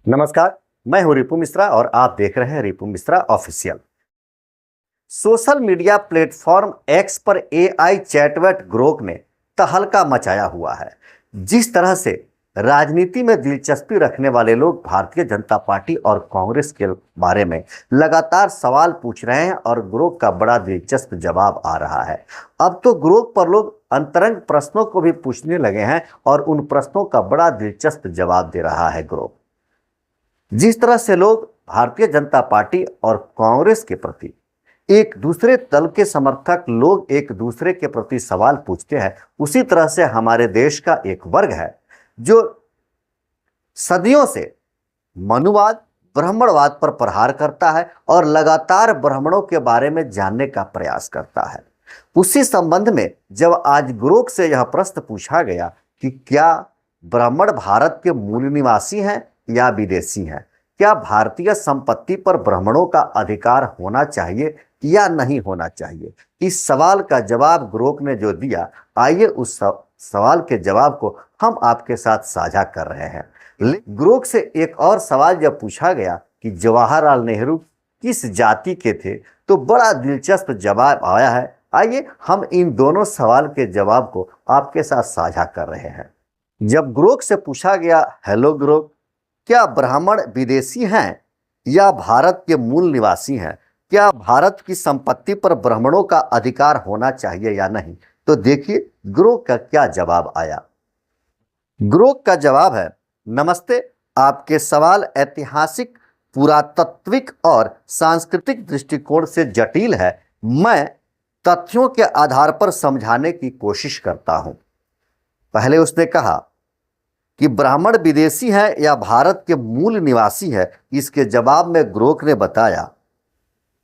नमस्कार। मैं हूं रिपु मिश्रा और आप देख रहे हैं Ripu Mishra official. Social media platform X पर एआई चैटबॉट ग्रोक ने तहलका मचाया हुआ है। जिस तरह से राजनीति में दिलचस्पी रखने वाले लोग भारतीय जनता पार्टी और कांग्रेस के बारे में लगातार सवाल पूछ रहे हैं और ग्रोक का बड़ा दिलचस्प जवाब आ रहा है। अब तो ग्रोक पर लोग अंतरंग प्रश्नों को भी पूछने लगे हैं और उन प्रश्नों का बड़ा दिलचस्प जवाब दे रहा है ग्रोक। जिस तरह से लोग भारतीय जनता पार्टी और कांग्रेस के प्रति, एक दूसरे दल के समर्थक लोग एक दूसरे के प्रति सवाल पूछते हैं, उसी तरह से हमारे देश का एक वर्ग है जो सदियों से मनुवाद ब्राह्मणवाद पर प्रहार करता है और लगातार ब्राह्मणों के बारे में जानने का प्रयास करता है। उसी संबंध में जब आज ग्रोक से यह प्रश्न पूछा गया कि क्या ब्राह्मण भारत के मूल निवासी हैं या विदेशी हैं, क्या भारतीय संपत्ति पर ब्राह्मणों का अधिकार होना चाहिए या नहीं होना चाहिए, इस सवाल का जवाब ग्रोक ने जो दिया, आइए उस सवाल के जवाब को हम आपके साथ साझा कर रहे हैं। ग्रोक से एक और सवाल जब पूछा गया कि जवाहरलाल नेहरू किस जाति के थे, तो बड़ा दिलचस्प जवाब आया है। आइए हम इन दोनों सवाल के जवाब को आपके साथ साझा कर रहे हैं। जब ग्रोक से पूछा गया, हेलो ग्रोक, क्या ब्राह्मण विदेशी हैं या भारत के मूल निवासी हैं, क्या भारत की संपत्ति पर ब्राह्मणों का अधिकार होना चाहिए या नहीं, तो देखिए ग्रोक का क्या जवाब आया। ग्रोक का जवाब है, नमस्ते, आपके सवाल ऐतिहासिक, पुरातात्विक और सांस्कृतिक दृष्टिकोण से जटिल है। मैं तथ्यों के आधार पर समझाने की कोशिश करता हूं। पहले उसने कहा कि ब्राह्मण विदेशी है या भारत के मूल निवासी है। इसके जवाब में ग्रोक ने बताया,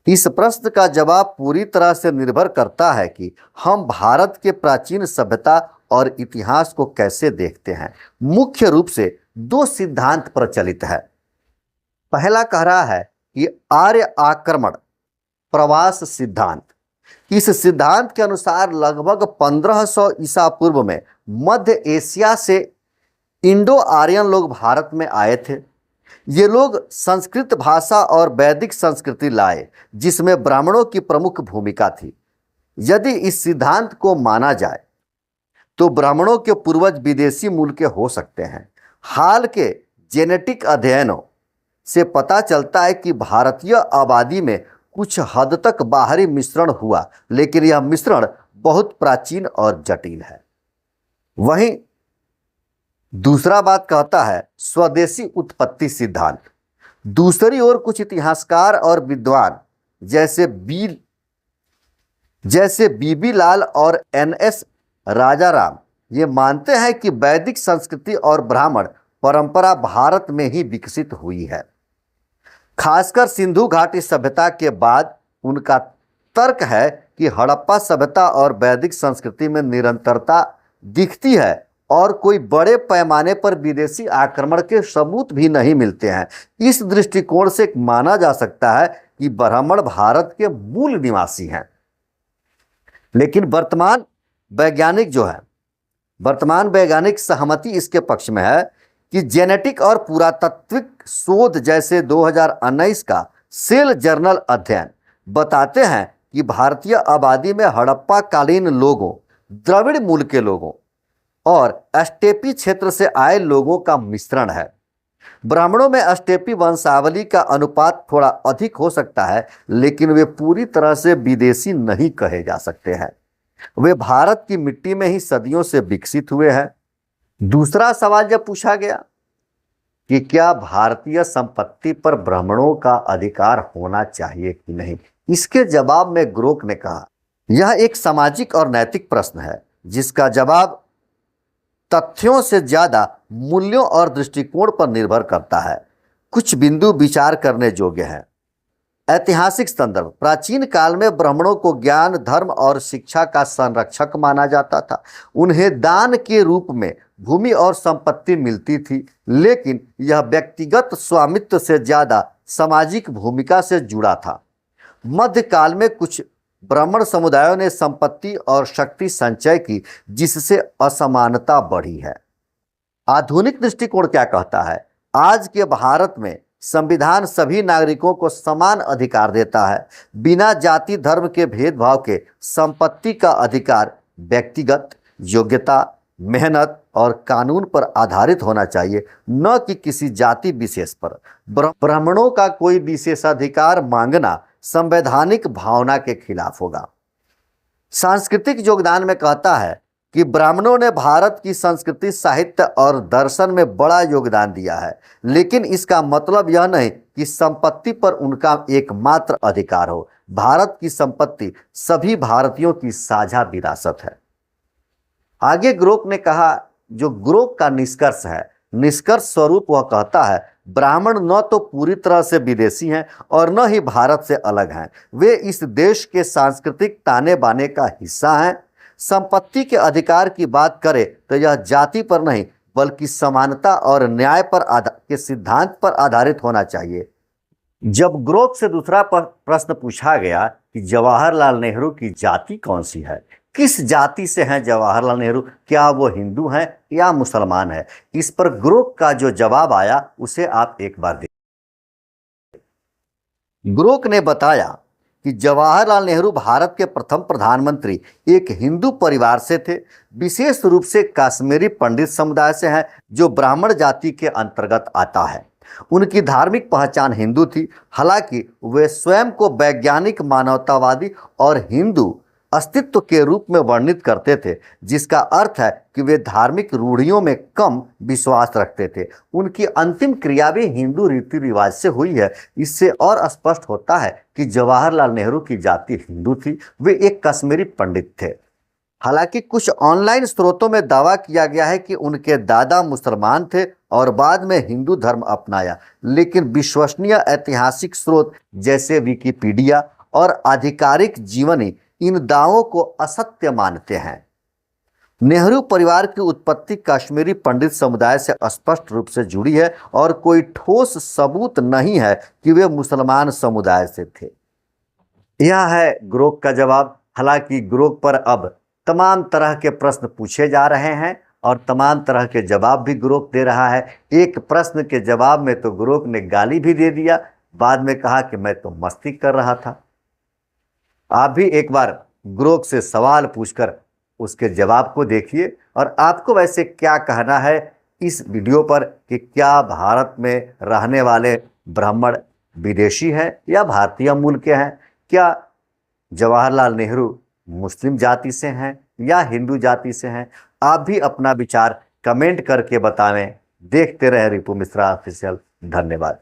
इस प्रश्न का जवाब पूरी तरह से निर्भर करता है कि हम भारत के प्राचीन सभ्यता और इतिहास को कैसे देखते हैं। मुख्य रूप से दो सिद्धांत प्रचलित है। पहला कह रहा है कि आर्य आक्रमण प्रवास सिद्धांत। इस सिद्धांत के अनुसार लगभग 1500 ईसा पूर्व में मध्य एशिया से इंडो आर्यन लोग भारत में आए थे। ये लोग संस्कृत भाषा और वैदिक संस्कृति लाए, जिसमें ब्राह्मणों की प्रमुख भूमिका थी। यदि इस सिद्धांत को माना जाए तो ब्राह्मणों के पूर्वज विदेशी मूल के हो सकते हैं। हाल के जेनेटिक अध्ययनों से पता चलता है कि भारतीय आबादी में कुछ हद तक बाहरी मिश्रण हुआ, लेकिन यह मिश्रण बहुत प्राचीन और जटिल है। वहीं दूसरा बात कहता है स्वदेशी उत्पत्ति सिद्धांत। दूसरी ओर कुछ इतिहासकार और विद्वान जैसे बीबी लाल और एनएस राजाराम ये मानते हैं कि वैदिक संस्कृति और ब्राह्मण परंपरा भारत में ही विकसित हुई है। खासकर सिंधु घाटी सभ्यता के बाद उनका तर्क है कि हड़प्पा सभ्यता और वैदिक संस्कृति में निरंतरता दिखती है और कोई बड़े पैमाने पर विदेशी आक्रमण के सबूत भी नहीं मिलते हैं। इस दृष्टिकोण से माना जा सकता है कि ब्राह्मण भारत के मूल निवासी हैं। लेकिन वर्तमान वैज्ञानिक सहमति इसके पक्ष में है कि जेनेटिक और पुरातात्विक शोध जैसे 2019 का सेल जर्नल अध्ययन बताते हैं कि भारतीय आबादी में हड़प्पा कालीन लोगों, द्रविड़ मूल के लोगों और स्टेपी क्षेत्र से आए लोगों का मिश्रण है। ब्राह्मणों में स्टेपी वंशावली का अनुपात थोड़ा अधिक हो सकता है, लेकिन वे पूरी तरह से विदेशी नहीं कहे जा सकते हैं। वे भारत की मिट्टी में ही सदियों से विकसित हुए हैं। दूसरा सवाल जब पूछा गया कि क्या भारतीय संपत्ति पर ब्राह्मणों का अधिकार होना चाहिए कि नहीं, इसके जवाब में ग्रोक ने कहा, यह एक सामाजिक और नैतिक प्रश्न है जिसका जवाब तथ्यों से ज्यादा मूल्यों और दृष्टिकोण पर निर्भर करता है। कुछ बिंदु विचार करने योग्य हैं। ऐतिहासिक संदर्भ, प्राचीन काल में ब्राह्मणों को ज्ञान, धर्म और शिक्षा का संरक्षक माना जाता था। उन्हें दान के रूप में भूमि और संपत्ति मिलती थी, लेकिन यह व्यक्तिगत स्वामित्व से ज्यादा सामाजिक भूमिका से जुड़ा था। मध्यकाल में कुछ ब्राह्मण समुदायों ने संपत्ति और शक्ति संचय की, जिससे असमानता बढ़ी है। आधुनिक दृष्टिकोण क्या कहता है? आज के भारत में संविधान सभी नागरिकों को समान अधिकार देता है। बिना जाति धर्म के भेदभाव के संपत्ति का अधिकार व्यक्तिगत योग्यता, मेहनत और कानून पर आधारित होना चाहिए, न कि किसी जाति विशेष पर। ब्राह्मणों का कोई विशेषाधिकार मांगना संवैधानिक भावना के खिलाफ होगा। सांस्कृतिक योगदान में कहता है कि ब्राह्मणों ने भारत की संस्कृति, साहित्य और दर्शन में बड़ा योगदान दिया है, लेकिन इसका मतलब यह नहीं कि संपत्ति पर उनका एकमात्र अधिकार हो। भारत की संपत्ति सभी भारतीयों की साझा विरासत है। आगे ग्रोक ने कहा, जो ग्रोक का निष्कर्ष है, निष्कर्ष स्वरूप वह कहता है, ब्राह्मण न तो पूरी तरह से विदेशी हैं और न ही भारत से अलग हैं। वे इस देश के सांस्कृतिक ताने बाने का हिस्सा हैं। संपत्ति के अधिकार की बात करें तो यह जाति पर नहीं बल्कि समानता और न्याय पर के सिद्धांत पर आधारित होना चाहिए। जब ग्रोक से दूसरा प्रश्न पूछा गया कि जवाहरलाल नेहरू की जाति कौन सी है, किस जाति से हैं जवाहरलाल नेहरू, क्या वो हिंदू हैं या मुसलमान हैं, इस पर ग्रोक का जो जवाब आया उसे आप एक बार देखिए। ग्रोक ने बताया कि जवाहरलाल नेहरू भारत के प्रथम प्रधानमंत्री एक हिंदू परिवार से थे, विशेष रूप से कश्मीरी पंडित समुदाय से हैं, जो ब्राह्मण जाति के अंतर्गत आता है। उनकी धार्मिक पहचान हिंदू थी, हालांकि वे स्वयं को वैज्ञानिक, मानवतावादी और हिंदू अस्तित्व के रूप में वर्णित करते थे, जिसका अर्थ है कि वे धार्मिक रूढ़ियों में कम विश्वास रखते थे। उनकी अंतिम क्रिया भी हिंदू रीति रिवाज से हुई है। इससे और स्पष्ट होता है कि जवाहरलाल नेहरू की जाति हिंदू थी। वे एक कश्मीरी पंडित थे। हालांकि कुछ ऑनलाइन स्रोतों में दावा किया गया है कि उनके दादा मुसलमान थे और बाद में हिंदू धर्म अपनाया, लेकिन विश्वसनीय ऐतिहासिक स्रोत जैसे विकिपीडिया और आधिकारिक जीवनी इन दावों को असत्य मानते हैं। नेहरू परिवार की उत्पत्ति कश्मीरी पंडित समुदाय से स्पष्ट रूप से जुड़ी है और कोई ठोस सबूत नहीं है कि वे मुसलमान समुदाय से थे। यह है ग्रोक का जवाब। हालांकि ग्रोक पर अब तमाम तरह के प्रश्न पूछे जा रहे हैं और तमाम तरह के जवाब भी ग्रोक दे रहा है। एक प्रश्न के जवाब में तो ग्रोक ने गाली भी दे दिया, बाद में कहा कि मैं तो मस्ती कर रहा था। आप भी एक बार ग्रोक से सवाल पूछकर उसके जवाब को देखिए और आपको वैसे क्या कहना है इस वीडियो पर कि क्या भारत में रहने वाले ब्राह्मण विदेशी हैं या भारतीय मूल के हैं? क्या जवाहरलाल नेहरू मुस्लिम जाति से हैं या हिंदू जाति से हैं? आप भी अपना विचार कमेंट करके बतावें। देखते रहे रिपु मिश्रा ऑफिशियल। धन्यवाद।